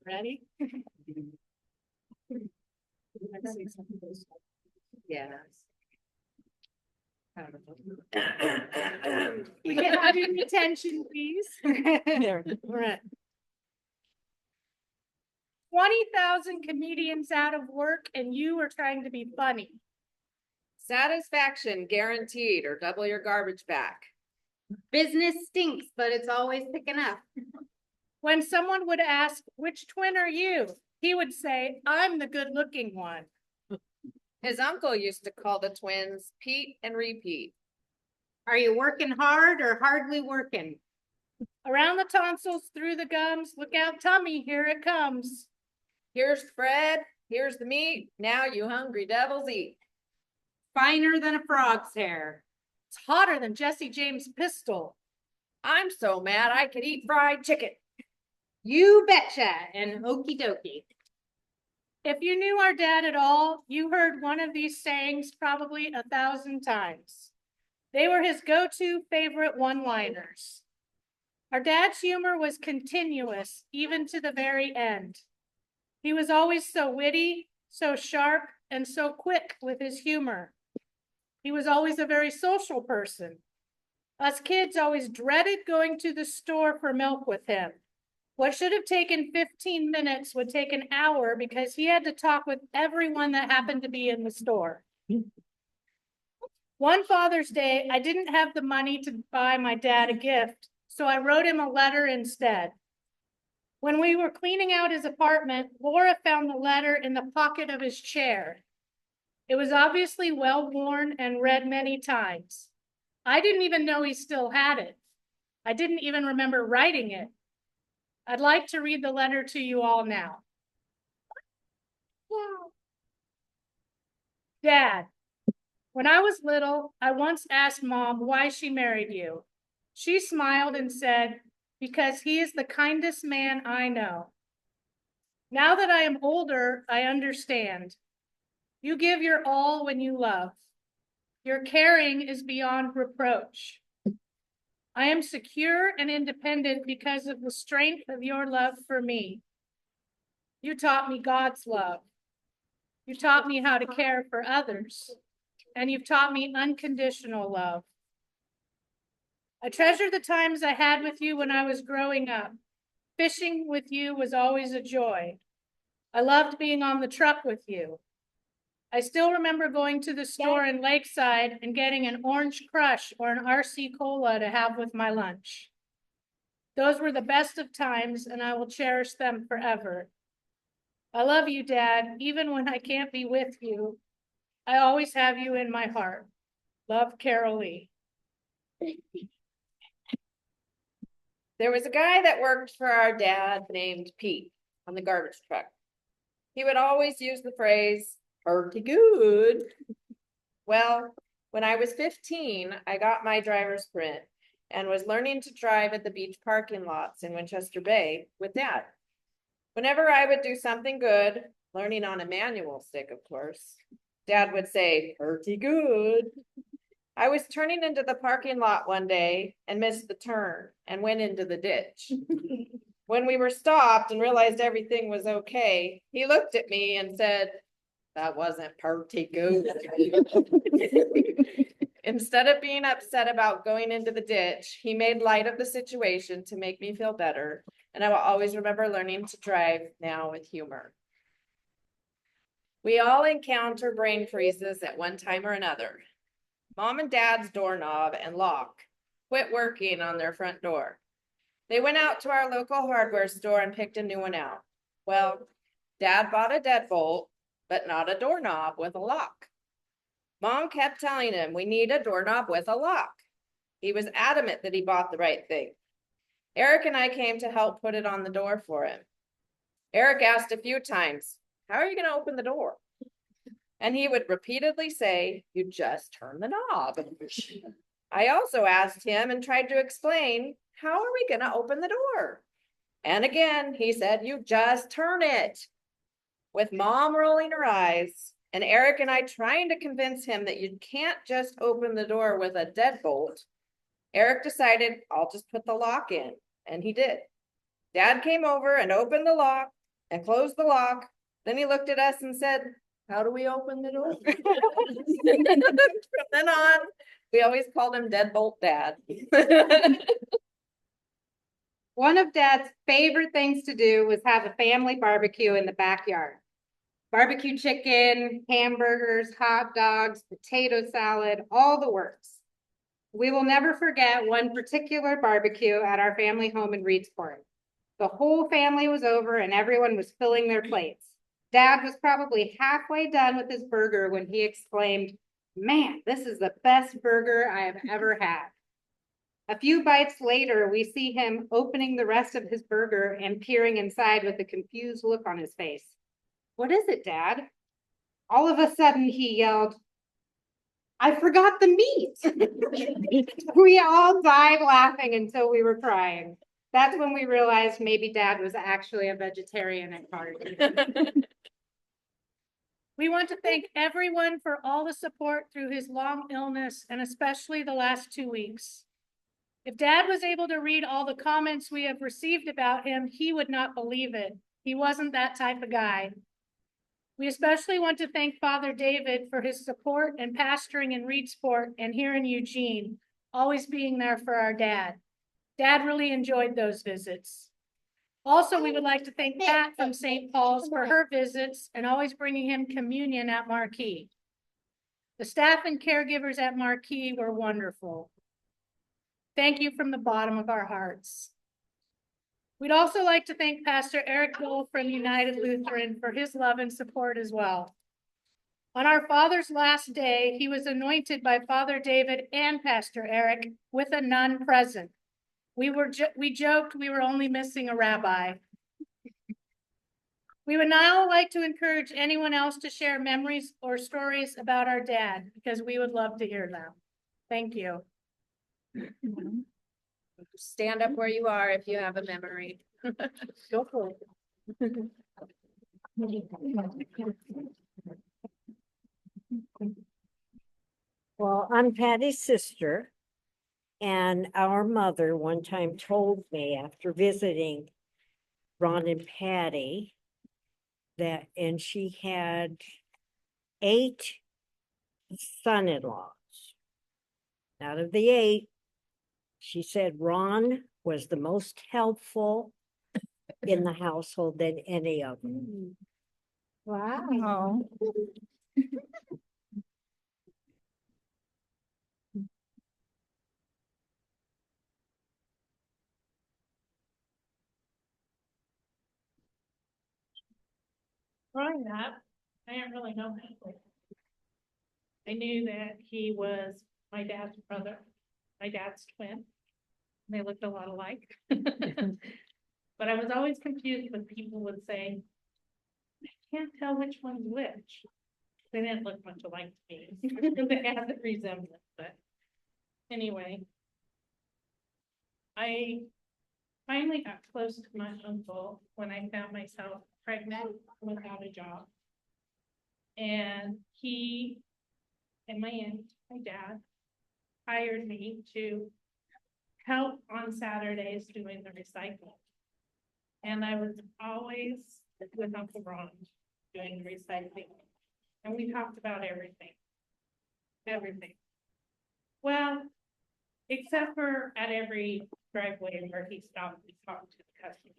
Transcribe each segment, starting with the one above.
Ready? Yes. You can have your attention, please. There. Right. 20,000 comedians out of work and you are trying to be funny. Satisfaction guaranteed, or double your garbage back. Business stinks, but it's always picking up. When someone would ask, which twin are you? He would say, I'm the good looking one. His uncle used to call the twins Pete and Repeat. Are you working hard or hardly working? Around the tonsils, through the gums, look out tummy, here it comes. Here's the bread, here's the meat, now you hungry devils eat. Finer than a frog's hair. It's hotter than Jesse James' pistol. I'm so mad I could eat fried chicken. You betcha, and okie dokie. If you knew our dad at all, you heard one of these sayings probably 1,000 times. They were his go-to favorite one-liners. Our dad's humor was continuous, even to the very end. He was always so witty, so sharp, and so quick with his humor. He was always a very social person. Us kids always dreaded going to the store for milk with him. What should have taken 15 minutes would take an hour because he had to talk with everyone that happened to be in the store. One Father's Day, I didn't have the money to buy my dad a gift, so I wrote him a letter instead. When we were cleaning out his apartment, Laura found the letter in the pocket of his chair. It was obviously well worn and read many times. I didn't even know he still had it. I didn't even remember writing it. I'd like to read the letter to you all now. Dad, when I was little, I once asked Mom why she married you. She smiled and said, because he is the kindest man I know. Now that I am older, I understand. You give your all when you love. Your caring is beyond reproach. I am secure and independent because of the strength of your love for me. You taught me God's love. You taught me how to care for others, and you've taught me unconditional love. I treasure the times I had with you when I was growing up. Fishing with you was always a joy. I loved being on the truck with you. I still remember going to the store in Lakeside and getting an Orange Crush or an RC Cola to have with my lunch. Those were the best of times, and I will cherish them forever. I love you, Dad, even when I can't be with you. I always have you in my heart. Love, Carolee. There was a guy that worked for our dad named Pete on the garbage truck. He would always use the phrase, pretty good. Well, when I was 15, I got my driver's permit and was learning to drive at the beach parking lots in Winchester Bay with Dad. Whenever I would do something good, learning on a manual stick, of course, Dad would say, pretty good. I was turning into the parking lot one day and missed the turn and went into the ditch. When we were stopped and realized everything was okay, he looked at me and said, that wasn't pretty good. Instead of being upset about going into the ditch, he made light of the situation to make me feel better. And I will always remember learning to drive now with humor. We all encounter brain freezes at one time or another. Mom and Dad's doorknob and lock quit working on their front door. They went out to our local hardware store and picked a new one out. Well, Dad bought a deadbolt, but not a doorknob with a lock. Mom kept telling him we need a doorknob with a lock. He was adamant that he bought the right thing. Eric and I came to help put it on the door for him. Eric asked a few times, how are you going to open the door? And he would repeatedly say, you just turn the knob. I also asked him and tried to explain, how are we going to open the door? And again, he said, you just turn it. With Mom rolling her eyes and Eric and I trying to convince him that you can't just open the door with a deadbolt, Eric decided, I'll just put the lock in. And he did. Dad came over and opened the lock, and closed the lock. Then he looked at us and said, "How do we open the door?" From then on, we always called him Deadbolt Dad. One of Dad's favorite things to do was have a family barbecue in the backyard. Barbecue chicken, hamburgers, hot dogs, potato salad, all the works. We will never forget one particular barbecue at our family home in Reedsport. The whole family was over and everyone was filling their plates. Dad was probably halfway done with his burger when he exclaimed, "Man, this is the best burger I have ever had." A few bites later, we see him opening the rest of his burger and peering inside with a confused look on his face. "What is it, Dad?" All of a sudden, he yelled, "I forgot the meat." We all died laughing until we were crying. That's when we realized maybe Dad was actually a vegetarian at heart. We want to thank everyone for all the support through his long illness and especially the last 2 weeks. If Dad was able to read all the comments we have received about him, he would not believe it. He wasn't that type of guy. We especially want to thank Father David for his support and pastoring in Reedsport and here in Eugene, always being there for our dad. Dad really enjoyed those visits. Also, we would like to thank Pat from St. Paul's for her visits and always bringing him communion at Marquee. The staff and caregivers at Marquee were wonderful. Thank you from the bottom of our hearts. We'd also like to thank Pastor Eric Dole from United Lutheran for his love and support as well. On our father's last day, he was anointed by Father David and Pastor Eric with a nun present. We joked we were only missing a rabbi. We would now like to encourage anyone else to share memories or stories about our dad because we would love to hear them. Thank you. Stand up where you are if you have a memory. Go for it. Well, I'm Patty's sister, and our mother one time told me after visiting Ron and Patty and she had 8 son-in-laws. Out of the 8, she said Ron was the most helpful in the household than any of them. Wow. Growing up, I didn't really know him. I knew that he was my dad's brother, my dad's twin. They looked a lot alike. But I was always confused when people would say, "I can't tell which one's which." They didn't look much alike to me. They had the resemblance, but anyway. I finally got close to my uncle when I found myself pregnant without a job. And he and my aunt, my dad, hired me to help on Saturdays doing the recycling. And I was always with Uncle Ron doing the recycling. And we talked about everything. Everything. Well, except for at every driveway where he stopped and talked to the customer.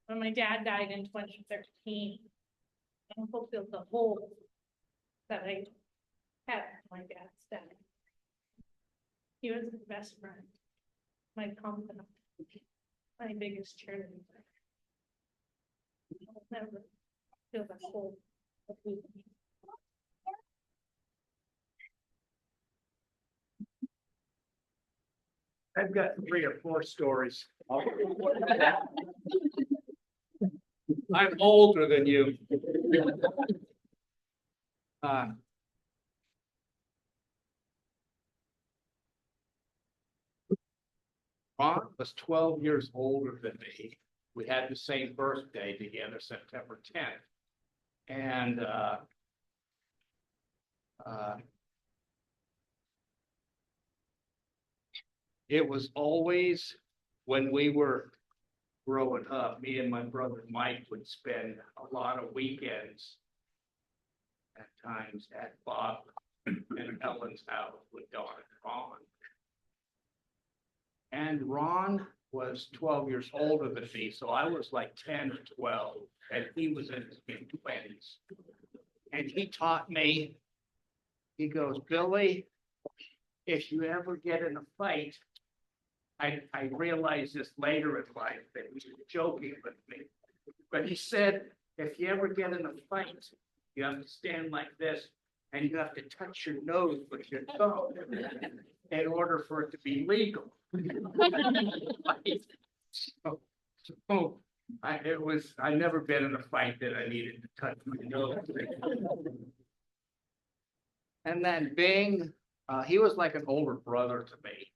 When my dad died in 2013, Uncle filled the hole that I had with my dad's death. He was his best friend, my confidant, my biggest cheerleader. I'll never fill the hole of me. I've got 3 or 4 stories. I'm older than you. Ron was 12 years older than me. We had the same birthday together, September 10th. And it was always when we were growing up, me and my brother Mike would spend a lot of weekends at times at Bob and Ellen's house with Don and Ron. And Ron was 12 years older than me, so I was like 10 or 12, and he was in his mid-20s. And he taught me, he goes, Billy, if you ever get in a fight, I realized this later in life that he was joking with me, but he said, if you ever get in a fight, you have to stand like this and you have to touch your nose with your thumb in order for it to be legal. I never been in a fight that I needed to touch my nose. And then Bing, he was like an older brother to me.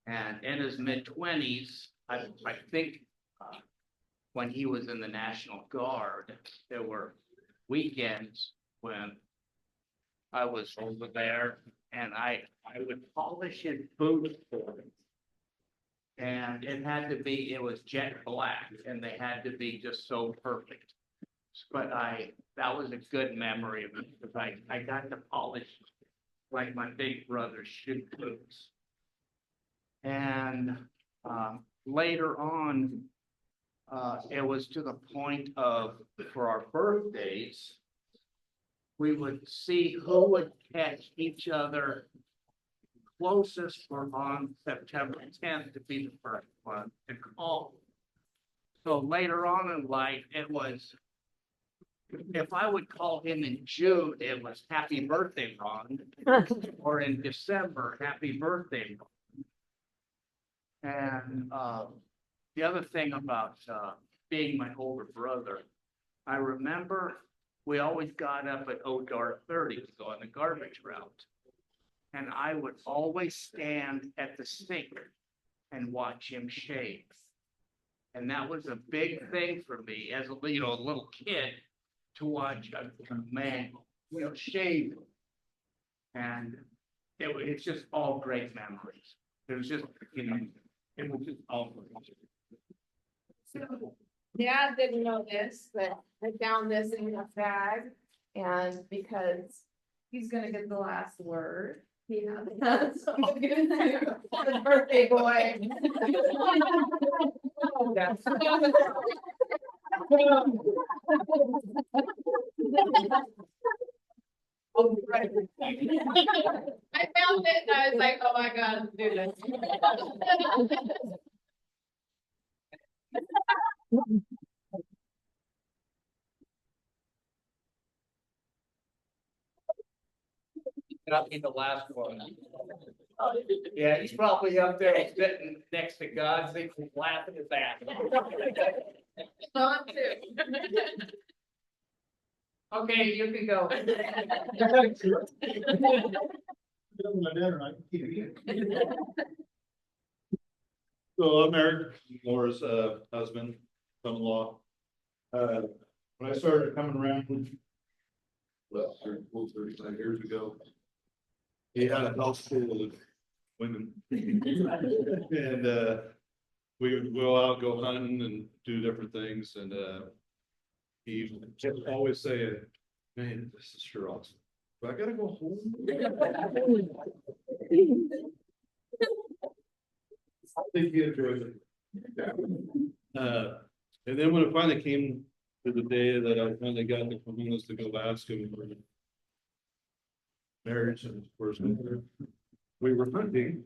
And in his mid-20s, I think when he was in the National Guard, there were weekends when I was over there and I would polish his boots for him. And it was jet black and they had to be just so perfect. But that was a good memory of it because I got to polish like my big brother's shoe boots. And later on, it was to the point of, for our birthdays, we would see who would catch each other closest for on September 10th to be the first one to call. So later on in life, it was, if I would call him in June, it was happy birthday, Ron, or in December, happy birthday, Ron. And the other thing about being my older brother, I remember we always got up at dark 30 to go on the garbage route. And I would always stand at the sink and watch him shave. And that was a big thing for me as a little kid to watch a man, shave. And it's just all great memories. It was just, it was just all great. So Dad didn't know this, but I found this in his bag, and because he's gonna get the last word, he has so I'll give it to you. His birthday boy. I found it and I was like, oh my God, do this. Not be the last one. Yeah, he's probably up there sitting next to God, thinking, laughing at that. Not too. Okay, you can go. So I'm married, Laura's husband, son-in-law. When I started coming around, 35 years ago, he had a house full of women. And we would go out, go hunting and do different things. And he just always say, man, this is sure awesome. But I gotta go home. I think he enjoyed it. And then when it finally came to the day that I finally got the commands to go ask him for marriage, and of course we were hunting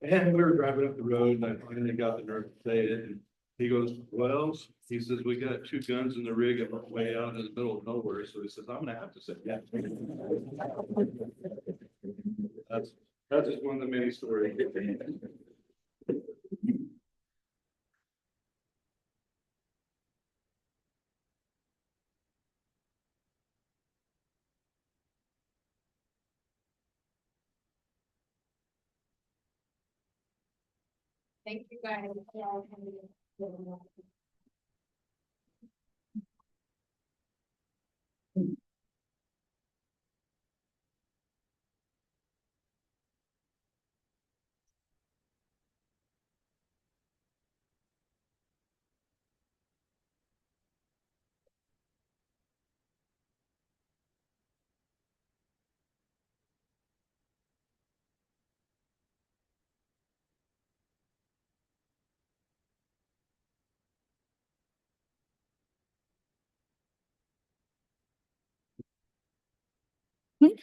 and we were driving up the road and I finally got the nerve to say it. And he goes, well, he says, we got 2 guns in the rig and we're way out in the middle of nowhere. So he says, I'm gonna have to say yeah. That's just one of the many stories. Thank you guys. Okay.